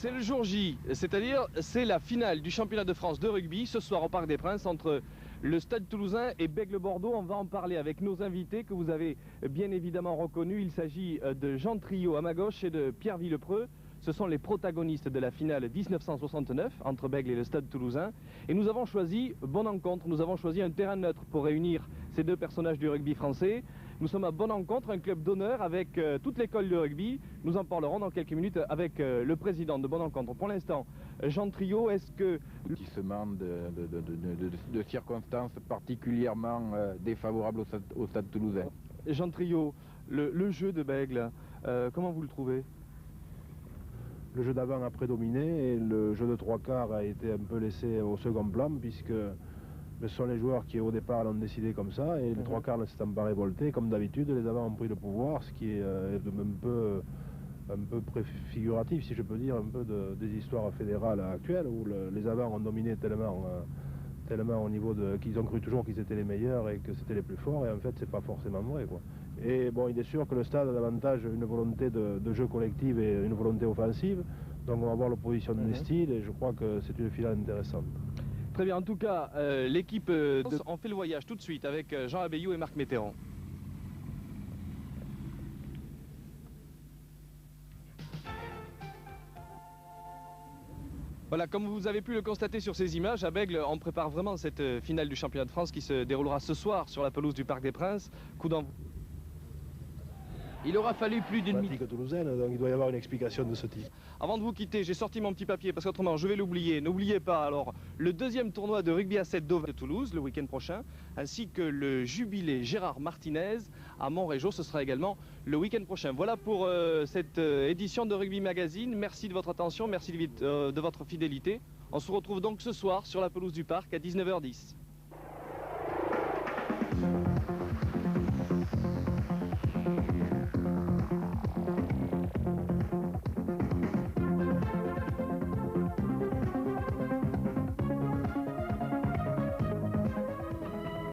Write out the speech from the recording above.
C'est le jour J, c'est-à-dire c'est la finale du championnat de France de rugby ce soir au Parc des Princes entre le Stade Toulousain et Bègles-Bordeaux. On va en parler avec nos invités que vous avez bien évidemment reconnus. Il s'agit de Jean Triot à ma gauche et de Pierre Villepreux. Ce sont les protagonistes de la finale 1969 entre Bègles et le Stade Toulousain. Et nous avons choisi Bonencontre, nous avons choisi un terrain neutre pour réunir ces deux personnages du rugby français. Nous sommes à Bonencontre, un club d'honneur avec toute l'école de rugby. Nous en parlerons dans quelques minutes avec le président de Bonencontre. Pour l'instant, Jean Triot, est-ce que... Lotissement de circonstances particulièrement défavorables au Stade Toulousain. Jean Triot, le jeu de Bègles, comment vous le trouvez ? Le jeu d'avant a prédominé et le jeu de trois quarts a été un peu laissé au second plan puisque ce sont les joueurs qui au départ l'ont décidé comme ça et les trois quarts ne s'étant pas révoltés. Comme d'habitude, les avants ont pris le pouvoir, ce qui est un peu préfiguratif, si je peux dire, un peu des histoires fédérales actuelles où les avants ont dominé tellement au niveau qu'ils ont cru toujours qu'ils étaient les meilleurs et que c'était les plus forts, et en fait c'est pas forcément vrai, quoi. Et bon, il est sûr que le stade a davantage une volonté de jeu collectif et une volonté offensive, donc on va voir l'opposition des styles et je crois que c'est une finale intéressante. Très bien, en tout cas, l'équipe en fait le voyage tout de suite avec Jean Abeyou et Marc Météran. Voilà, comme vous avez pu le constater sur ces images, à Bègles, on prépare vraiment cette finale du championnat de France qui se déroulera ce soir sur la pelouse du Parc des Princes. Coup d'envoi. Il aura fallu plus d'une minute. Toulousaine, donc il doit y avoir une explication de ce type. Avant de vous quitter, j'ai sorti mon petit papier parce qu'autrement je vais l'oublier. N'oubliez pas alors le deuxième tournoi de rugby à 7 d'Auvergne de Toulouse le week-end prochain, ainsi que le jubilé Gérard Martinez à Montrégeau, ce sera également le week-end prochain. Voilà pour cette édition de Rugby Magazine. Merci de votre attention, merci de votre fidélité. On se retrouve donc ce soir sur la pelouse du parc à 19h10.